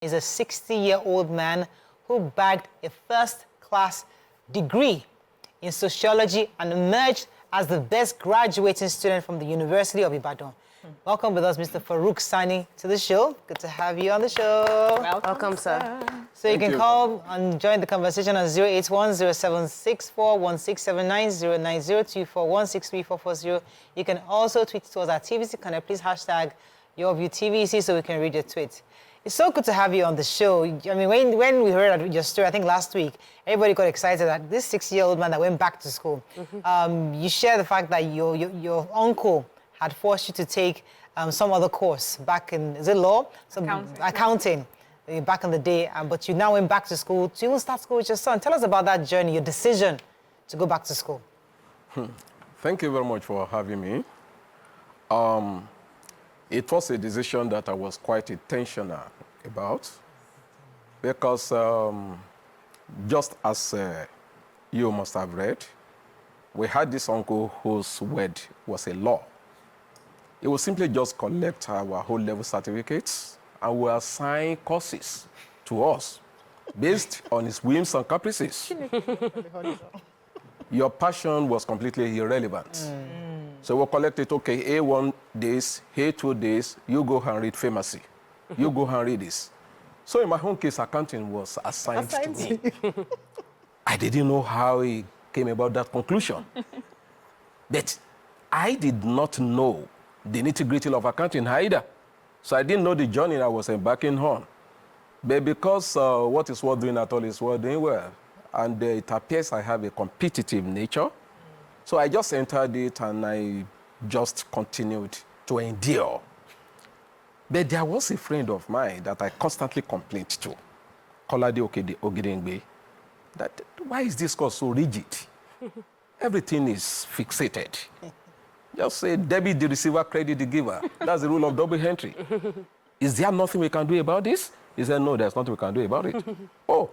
is a 60-year-old man who bagged a first-class degree in sociology and emerged as the best graduating student from the University of Ibadan. Welcome with us, Mr. Farouk Sanni, to the show. Good to have you on the show. Welcome, sir. So you can call and join the conversation on 081-0764-1679, 090-241-63440. You can also tweet to us at TVC. Can I please hashtag YourViewTVC so we can read your tweet. It's so good to have you on the show. I mean, when we heard your story, I think last week, everybody got excited that this 6-year-old man that went back to school, you share the fact that your uncle had forced you to take some other course back in, is it law? Accounting. Back in the day, but you now went back to school to even start school with your son. Tell us about that journey, your decision to go back to school. Thank you very much for having me. It was a decision that I was quite intentional about because just as you must have read, we had this uncle whose word was a law. He would simply just collect our whole-level certificates and will assign courses to us based on his whims and caprices. Your passion was completely irrelevant. So we'll collect it, okay, A1 days, A2 days, you go and read pharmacy. You go and read this. So in my own case, accounting was assigned to me. I didn't know how he came about that conclusion. But I did not know the nitty-gritty of accounting either. So I didn't know the journey I was embarking on. But because what is worth doing at all is worth doing well, and it appears I have a competitive nature, so I just entered it and I just continued to endure. But there was a friend of mine that I constantly complained to, Kolade Ogedengbe, that why is this course so rigid? Everything is fixated. Just say debit the receiver, credit the giver. That's the rule of double entry. Is there nothing we can do about this? He said, no, there's nothing we can do about it. Oh,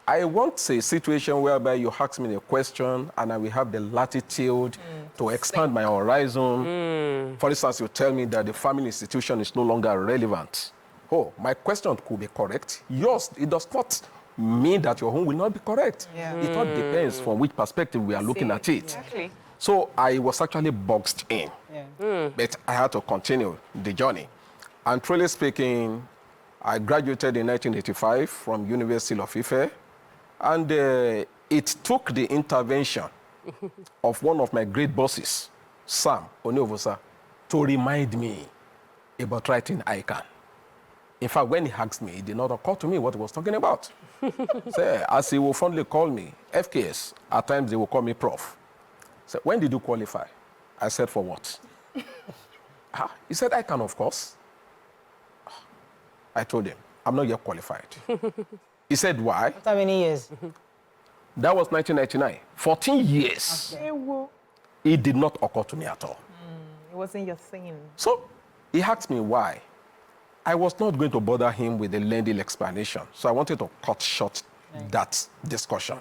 I want a situation whereby you ask me a question and I will have the latitude to expand my horizon. For instance, you tell me that the family institution is no longer relevant. Oh, my question could be correct. Yours, it does not mean that your own will not be correct. It all depends from which perspective we are looking at it. Exactly. So I was actually boxed in, but I had to continue the journey. And truly speaking, I graduated in 1985 from University of Ife, and it took the intervention of one of my great bosses, Sam Onyovosa, to remind me about writing ICANN. In fact, when he asked me, it did not occur to me what he was talking about. So, as he will fondly call me, FKS, at times they will call me Prof. So, when did you qualify? I said, for what? He said, ICANN, of course. I told him, I'm not yet qualified. He said, why? How many years? That was 1999. 14 years. Okay. It did not occur to me at all. It wasn't your thing. So he asked me why. I was not going to bother him with a lengthy explanation. So I wanted to cut short that discussion.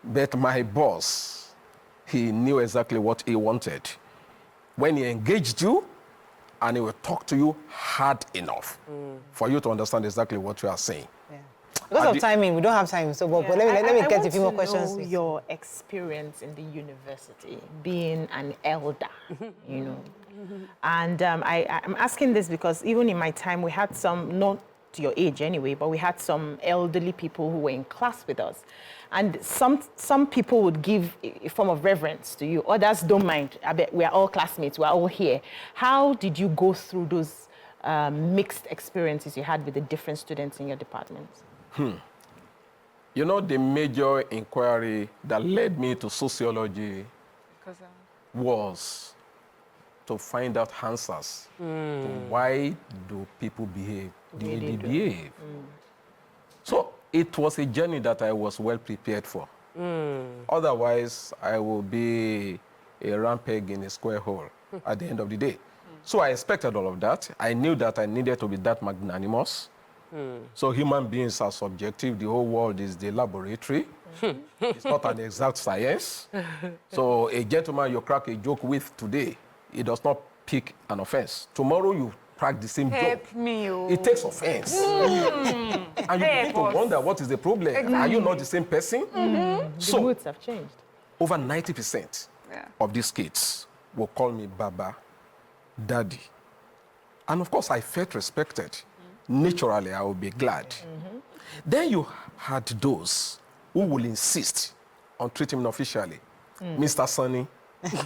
But my boss, he knew exactly what he wanted. When he engaged you, and he will talk to you hard enough for you to understand exactly what you are saying. Because of timing, we don't have time. So, but let me get a few more questions. Know your experience in the university, being an elder, you know. And I'm asking this because even in my time, we had some, not to your age anyway, but we had some elderly people who were in class with us. And some people would give a form of reverence to you. Others don't mind. I bet we're all classmates. We're all here. How did you go through those mixed experiences you had with the different students in your department? You know, the major inquiry that led me to sociology was to find out answers to why do people behave the way they behave. So it was a journey that I was well prepared for. Otherwise, I will be a round peg in a square hole at the end of the day. So I expected all of that. I knew that I needed to be that magnanimous. So human beings are subjective. The whole world is the laboratory. It's not an exact science. So a gentleman you crack a joke with today, it does not pick an offense. Tomorrow you crack the same Help joke. me, oh. It takes offense. And you begin to wonder what is the problem. Exactly. Are you not the same person? The So, moods have changed. over 90% of these kids will call me Baba, Daddy. And of course, I felt respected. Naturally, I will be glad. Then you had those who will insist on treating me officially. Mr. Sanni. It's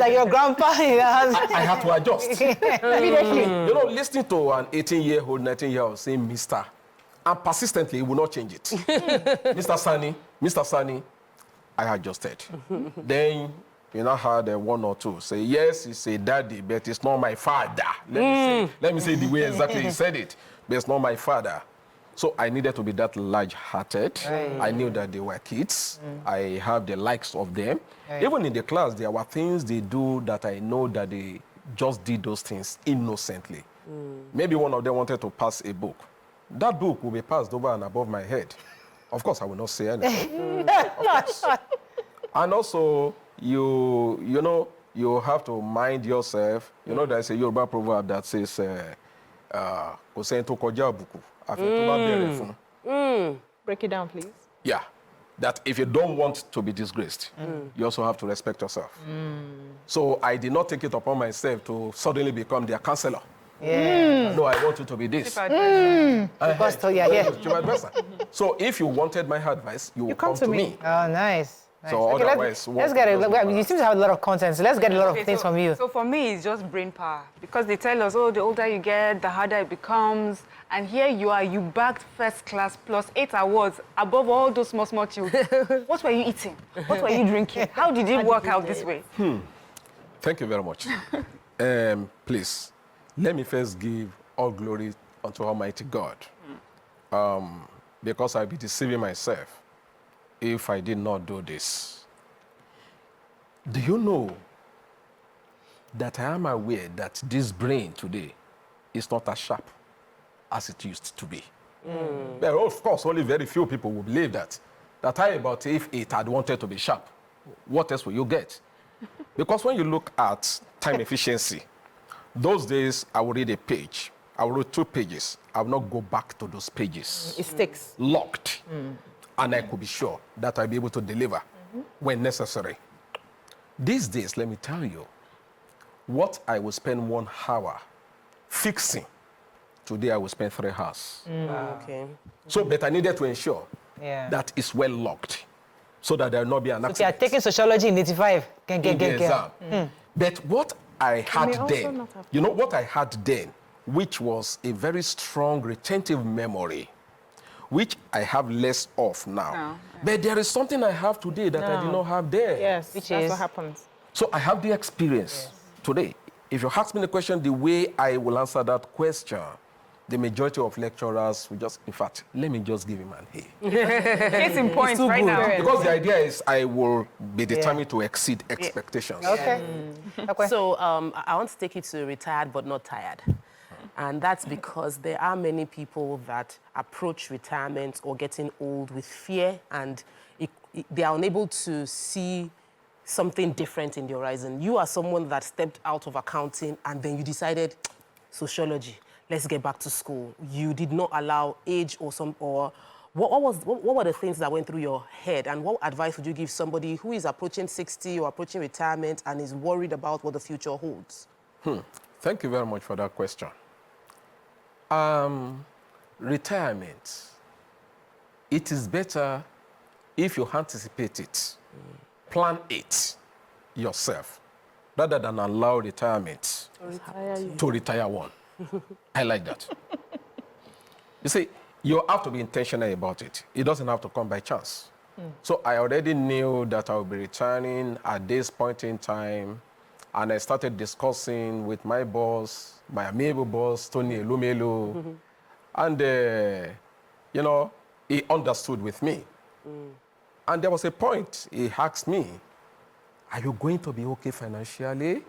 like your grandpa. I had to adjust. Immediately. You know, listening to an 18-year-old, 19-year-old saying Mr. and persistently, he will not change it. Mr. Sanni, I adjusted. Then, you know, had one or two say, yes, he's a daddy, but it's not my father. Let me say the way exactly he said it, but it's not my father. So I needed to be that large-hearted. I knew that they were kids. I have the likes of them. Even in the class, there were things they do that I know that they just did those things innocently. Maybe one of them wanted to pass a book. That book will be passed over and above my head. Of course, I will not say anything. And also, you know, you have to mind yourself. You know, there's a Yoruba proverb that says, Break it down, please. yeah, that if you don't want to be disgraced, you also have to respect yourself. So I did not take it upon myself to suddenly become their counselor. No, I want you to be this. So if you wanted my advice, you would come to me. Oh, nice. So okay, otherwise, let's get it. You seem to have a lot of content, so let's get a lot of things from you. So for me, it's just brain power. Because they tell us, oh, the older you get, the harder it becomes. And here you are, you bagged first class plus 8 awards above all those small children. What were you eating? What were you drinking? How did it work out this way? Thank you very much. Please, let me first give all glory unto Almighty God. Because I'd be deceiving myself if I did not do this. Do you know that I am aware that this brain today is not as sharp as it used to be? But of course, only very few people will believe that. That I about if it had wanted to be sharp, what else will you get? Because when you look at time efficiency, those days I would read a page, I would read 2 pages, I will not go back to those pages. It sticks. Locked. And I could be sure that I'll be able to deliver when necessary. These days, let me tell you, what I will spend 1 hour fixing, today I will spend 3 hours. Okay. So, but I needed to ensure that it's well locked so that there will not be an So if you are accident. taking sociology in 85, In the exam. But what I had also then, not have- you know, what I had then, which was a very strong retentive memory, which I have less of now. But there is something I have today that I did not have there. Yes, Which that's is? what happens. So I have the experience today. If you ask me the question, the way I will answer that question, the majority of lecturers will just, in fact, let me just give him an A. Case in point right now. Because the idea is I will be determined to exceed expectations. Okay. Okay. So I want to take you to retired but not tired. And that's because there are many people that approach retirement or getting old with fear, and they are unable to see something different in the horizon. You are someone that stepped out of accounting and then you decided, sociology, let's get back to school. You did not allow age or what were the things that went through your head, and what advice would you give somebody who is approaching 60 or approaching retirement and is worried about what the future holds? Thank you very much for that question. Retirement, it is better if you anticipate it, plan it yourself, rather than allow retirement to retire one. I like that. You see, you have to be intentional about it. It doesn't have to come by chance. So I already knew that I would be retiring at this point in time, and I started discussing with my boss, my amiable boss, Tony Elumelu, and, you know, he understood with me. And there was a point he asked me, are you going to be okay financially?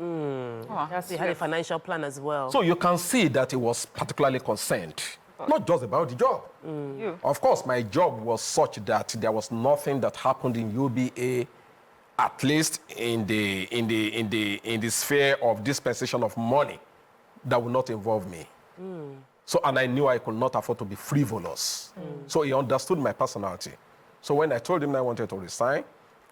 Yes, you had a financial plan as well. So you can see that he was particularly concerned, not just about the job. Of course, my job was such that there was nothing that happened in UBA at least in the sphere of dispensation of money, that would not involve me. So, and I knew I could not afford to be frivolous. So he understood my personality. So when I told him I wanted to resign,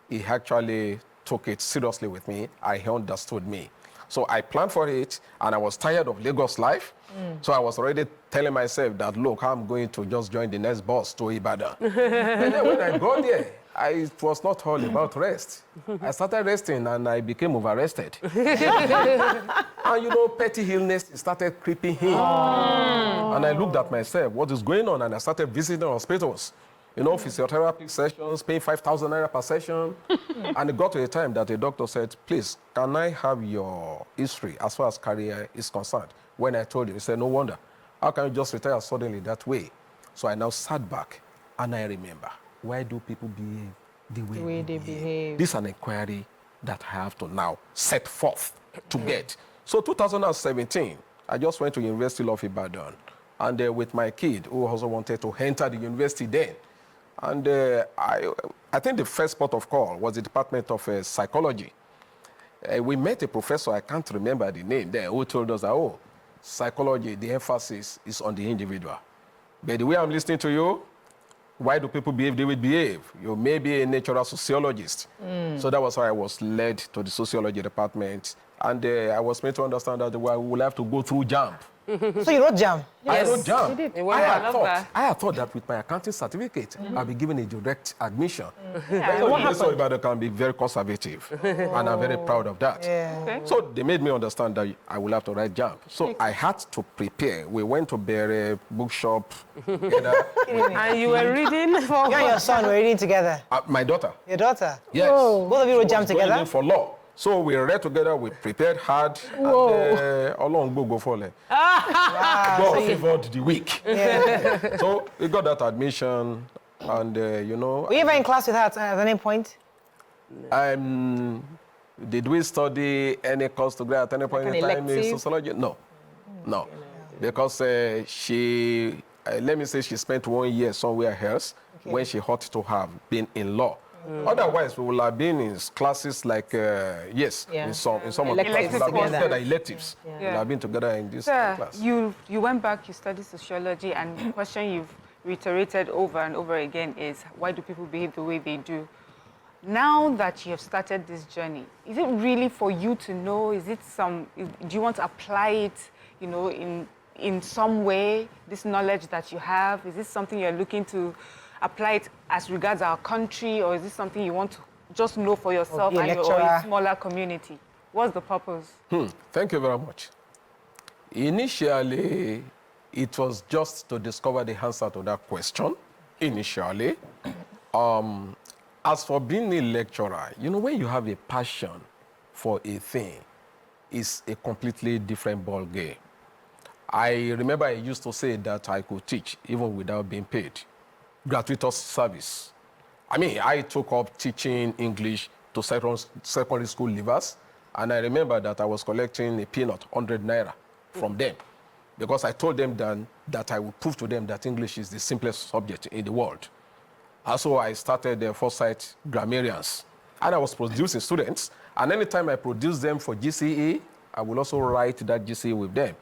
he actually took it seriously with me. He understood me. So I planned for it, and I was tired of Lagos life. So I was already telling myself that, look, I'm going to just join the next bus to Ibadan. And then when I got there, it was not all about rest. I started resting, and I became over-rested. And, you know, petty illness started creeping in. And I looked at myself, what is going on? And I started visiting hospitals. You know, physiotherapy sessions, paying 5,000 naira per session. And it got to a time that a doctor said, please, can I have your history as far as career is concerned? When I told him, he said, no wonder. How can you just retire suddenly that way? So I now sat back, and I remember, why do people behave the way they behave? This is an inquiry that I have to now set forth to get. So 2017, I just went to University of Ibadan, and with my kid, who also wanted to enter the university then. And I think the first port of call was the Department of Psychology. We met a professor, I can't remember the name there, who told us that, oh, psychology, the emphasis is on the individual. But the way I'm listening to you, why do people behave the way they behave? You may be a natural sociologist. So that was how I was led to the sociology department. And I was made to understand that we will have to go through JAMB. So you wrote JAMB? Yes. I wrote JAMB. I had thought that with my accounting certificate, I'll be given a direct admission. So Ibadan can be very conservative, and I'm very proud of that. So they made me understand that I will have to write JAMB. So I had to prepare. We went to Bere bookshop. And you were reading? You and your son were reading together? My daughter. Your daughter? Yes. Both of you wrote JAMB together? For law. So we read together, we prepared hard, and along go for it. God favored the weak. So we got that admission, and you know. Were you ever in class with her at any point? Did we study any course together at any point in time in sociology? No, no, because she, let me say, she spent 1 year somewhere else when she ought to have been in law. Otherwise, we will have been in classes like, in some of the classes, we will have been together, electives. We will have been together in this class. You went back, you studied sociology, and the question you've reiterated over and over again is, why do people behave the way they do? Now that you have started this journey, is it really for you to know? Is it do you want to apply it, you know, in some way, this knowledge that you have? Is this something you're looking to apply it as regards our country, or is this something you want to just know for yourself and your smaller community? What's the purpose? Thank you very much. Initially, it was just to discover the answer to that question, initially. As for being a lecturer, you know, when you have a passion for a thing, it's a completely different ball game. I remember I used to say that I could teach even without being paid. Gratuitous service. I mean, I took up teaching English to secondary school leavers, and I remember that I was collecting a peanut, 100 naira, from them, because I told them then that I would prove to them that English is the simplest subject in the world. And so I started the Foresight Grammarians, and I was producing students, and anytime I produced them for GCE, I will also write that GCE with them.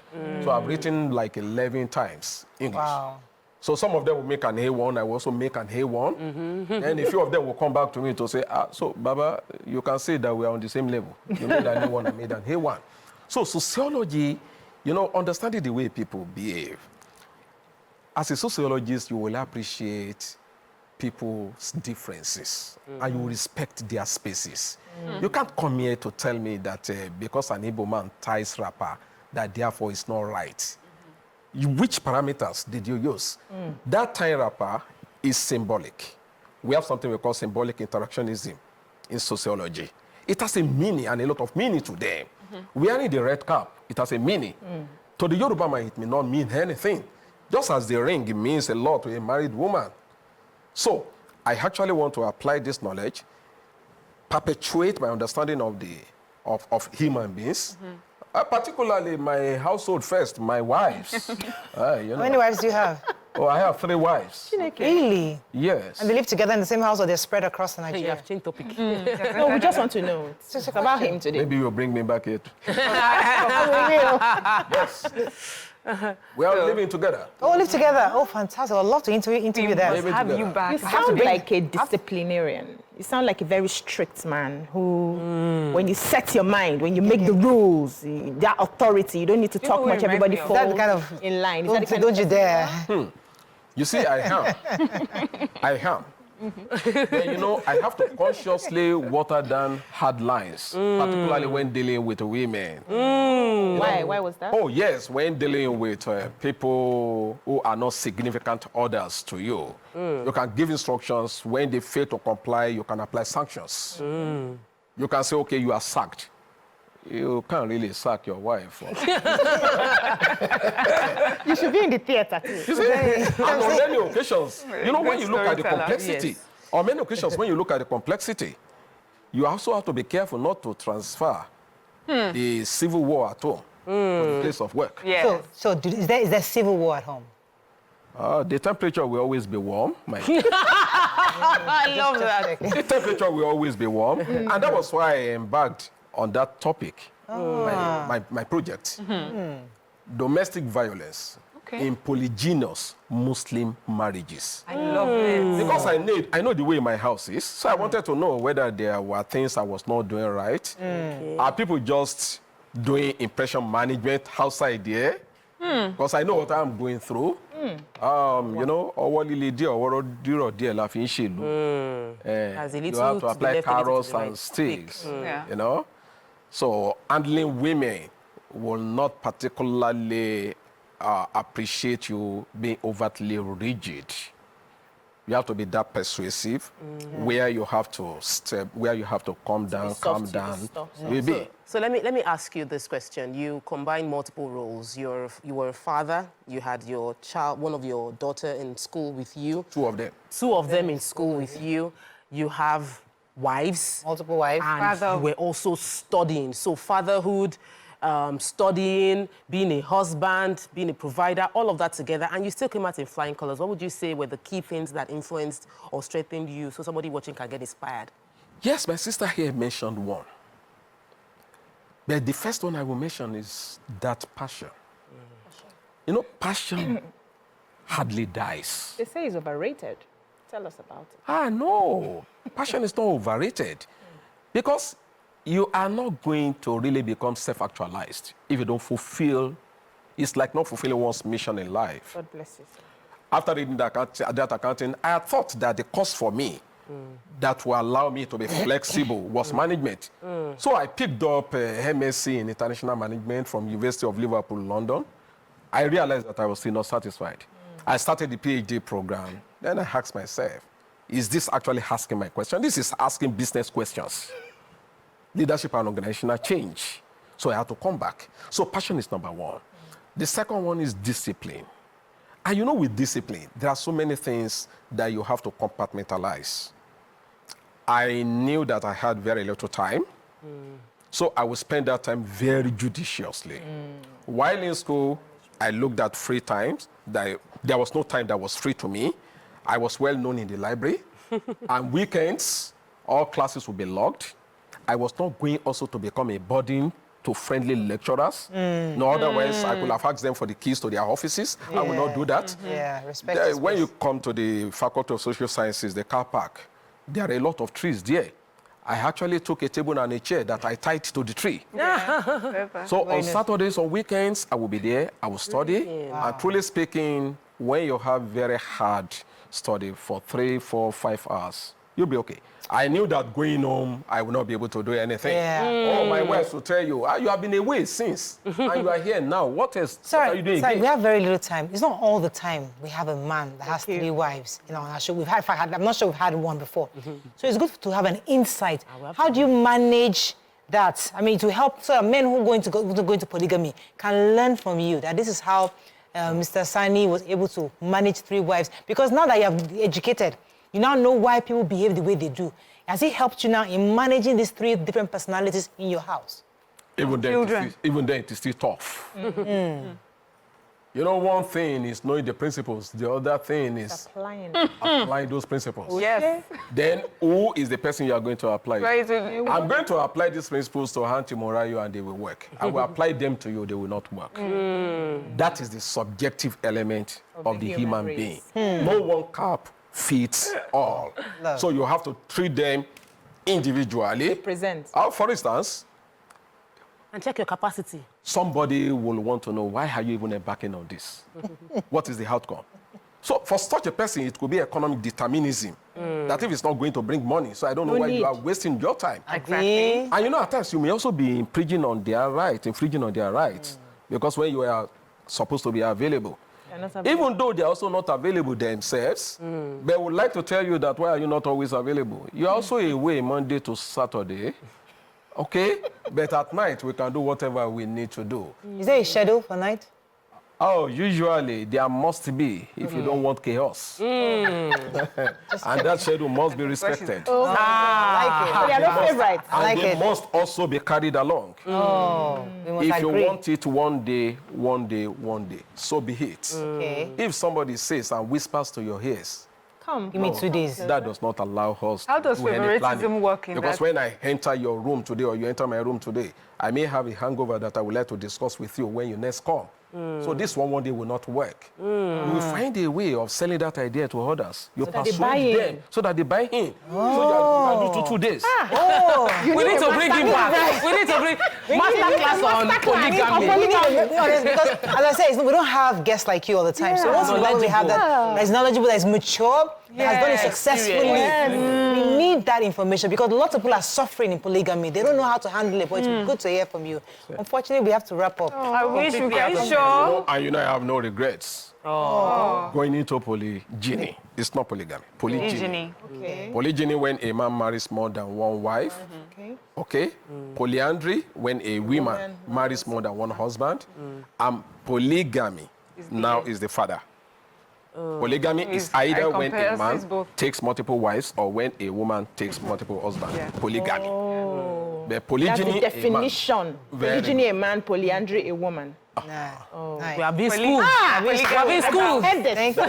So I've written like 11 times English. Wow. So some of them will make an A1, I will also make an A1. And a few of them will come back to me to say, so Baba, you can say that we are on the same level. You made an A1, I made an A1. So sociology, you know, understanding the way people behave. As a sociologist, you will appreciate people's differences and you will respect their spaces. You can't come here to tell me that because an Igbo man ties wrapper, that therefore it's not right. Which parameters did you use? That tie wrapper is symbolic. We have something we call symbolic interactionism in sociology. It has a meaning and a lot of meaning to them. Wearing the red cap, it has a meaning. To the Yoruba man, it may not mean anything. Just as the ring means a lot to a married woman. So I actually want to apply this knowledge, perpetuate my understanding of human beings, particularly my household first, my wives. You know. How many wives do you have? Oh, I have 3 wives. Really? Yes. And they live together in the same house or they're spread across You Nigeria? have changed topic. No, we just want to know. It's about him today. Maybe you'll bring me back here. Yes. We are living together. Oh, live together. Oh, fantastic. I'd love to interview them. Maybe Have you together. back. You sound like a disciplinarian. You sound like a very strict man who, when you set your mind, when you make the rules, that authority, you don't need to talk who much, you everybody remind falls me of. That kind of- in line. Is that the kind Don't of you dare. You see, I am. I am. Then, you know, I have to consciously water down hard lines, particularly when dealing with women. Why? Why was that? Oh, yes, when dealing with people who are not significant others to you. You can give instructions. When they fail to comply, you can apply sanctions. You can say, okay, you are sacked. You can't really sack your wife. You should be in the theater too. You see, and on many occasions, you know, when you look at the storyteller, complexity, yes. on many occasions, when you look at the complexity, you also have to be careful not to transfer the civil war at home to the place of work. Yes. Is there civil war at home? The temperature will always be warm. I love that. The temperature will always be warm. And that was why I embarked on that topic, my project. Domestic violence in polygynous Muslim marriages. I love it. Because I know the way my house is, so I wanted to know whether there were things I was not doing right. Are people just doing impression management outside there? Because I know what I'm going through. You know, As a you little have to to the apply left, a little to carrots the and right. sticks, Yeah. you know. So handling women will not particularly appreciate you being overtly rigid. You have to be that persuasive, where you have to step, where you have to calm down, calm down. Maybe. So let me ask you this question. You combine multiple roles. You were a father. You had your child, one of your daughter in school with you. 2 of them. 2 of them in school with you. You have wives. Multiple wives. And you were also studying. So fatherhood, studying, being a husband, being a provider, all of that together, and you still came out in flying colors. What would you say were the key things that influenced or strengthened you so somebody watching can get inspired? Yes, my sister here mentioned one. But the first one I will mention is that passion. You know, passion hardly dies. They say it's overrated. Tell us about it. No. Passion is not overrated. Because you are not going to really become self-actualized if you don't fulfill. It's like not fulfilling one's mission in life. God bless you, sir. After reading that accounting, I had thought that the course for me that will allow me to be flexible was management. So I picked up MSc in International Management from University of Liverpool, London. I realized that I was still not satisfied. I started the PhD program. Then I asked myself, is this actually asking my question? This is asking business questions. Leadership and organizational change. So I had to come back. So passion is number one. The second one is discipline. And you know, with discipline, there are so many things that you have to compartmentalize. I knew that I had very little time. So I would spend that time very judiciously. While in school, I looked at free times. There was no time that was free to me. I was well known in the library. And weekends, all classes would be logged. I was not going also to become a burden to friendly lecturers. No, otherwise I could have asked them for the keys to their offices. I will not do that. Yeah, respect. When you come to the Faculty of Social Sciences, the car park, there are a lot of trees there. I actually took a table and a chair that I tied to the tree. So on Saturdays, on weekends, I will be there, I will study. And truly speaking, when you have very hard study for 3, 4, 5 hours, you'll be okay. I knew that going home, I would not be able to do anything. Oh, my wife will tell you, you have been away since, and you are here now. What else? Sorry, what are you doing again? we have very little time. It's not all the time we have a man that has 3 wives. You know, on our show. I'm not sure we've had one before. So it's good to have an insight. How do you manage that? I mean, to help so men who are going into polygamy can learn from you that this is how Mr. Sanni was able to manage 3 wives. Because now that you have educated, you now know why people behave the way they do. Has it helped you now in managing these 3 different personalities in your house? Even then, it is still tough. You know, one thing is knowing the principles. The other thing is Applying. applying those principles. Yes. Then who is the person you are going to apply? Right. So, I'm going to apply these principles to Auntie Morayo and they will work. I will apply them to you, they will not work. That is the subjective element of the human being. No one cap fits all. Love. So you have to treat them individually. Present. For instance, And check your capacity. somebody will want to know, why are you even embarking on this? What is the outcome? So for such a person, it could be economic determinism. That if it's not going to bring money, so I don't know why you are wasting your time. exactly. And you know, at times you may also be infringing on their rights, because when you are supposed to be available, even though they are also not available themselves, they would like to tell you that why are you not always available? You're also away Monday to Saturday, okay? But at night, we can do whatever we need to do. Is there a schedule for night? Oh, usually there must be if you don't want chaos. And that schedule must be respected. I like it. So they are not favorites. I like And they it. must also be carried along. Oh, we must If you agree. want it one day, so be it. Okay. If somebody says and whispers to your ears, Come. Give me 2 days. that does not allow us How does to do any favoritism planning. work in Because that? when I enter your room today or you enter my room today, I may have a hangover that I would like to discuss with you when you next come. So this one day will not work. You will find a way of selling that idea to others. You that they persuade buy in. them so that they buy in. So you can do 2 days. We need to bring him back. We need to bring masterclass on polygamy. Because, as I said, we don't have guests like you all the time. So once in a while we have that is knowledgeable, that is mature, that has done it successfully. We need that information because lots of people are suffering in polygamy. They don't know how to handle it, but it's good to hear from you. Unfortunately, we have to wrap up. I wish we out can of sure. And you know, I have no regrets. Going into polygyny. It's not polygamy. Polygyny. Okay. Polygyny when a man marries more than one wife. Okay. Okay. Polyandry when a woman marries more than one husband. And polygamy now is the father. Polygamy is either when a compares man these both. takes multiple wives or when a woman takes multiple husbands. Yeah. Polygamy. But That's polygyny, the definition. Very Polygyny, a man, polyandry, a woman. Nice. We have been school. Polygamy. We have been school. Thank you.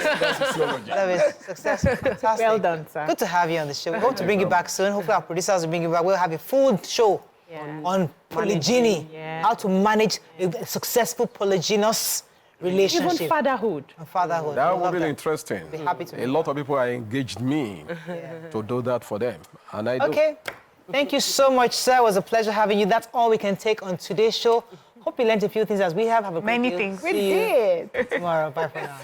That was successful. Fantastic. Well done, sir. Good to have you on the show. We hope to bring you back soon. Hopefully our producers will bring you back. We'll have a full show on polygyny, how to manage a successful polygynous relationship. Even fatherhood. And fatherhood. That We would love be really that. interesting. Be happy to A lot of people are engaged me to do that for them. And I do. Okay. Thank you so much, sir. It was a pleasure having you. That's all we can take on today's show. Hope you learned a few things as we have. Have a great Many day. things. See you Did. tomorrow. Bye for now.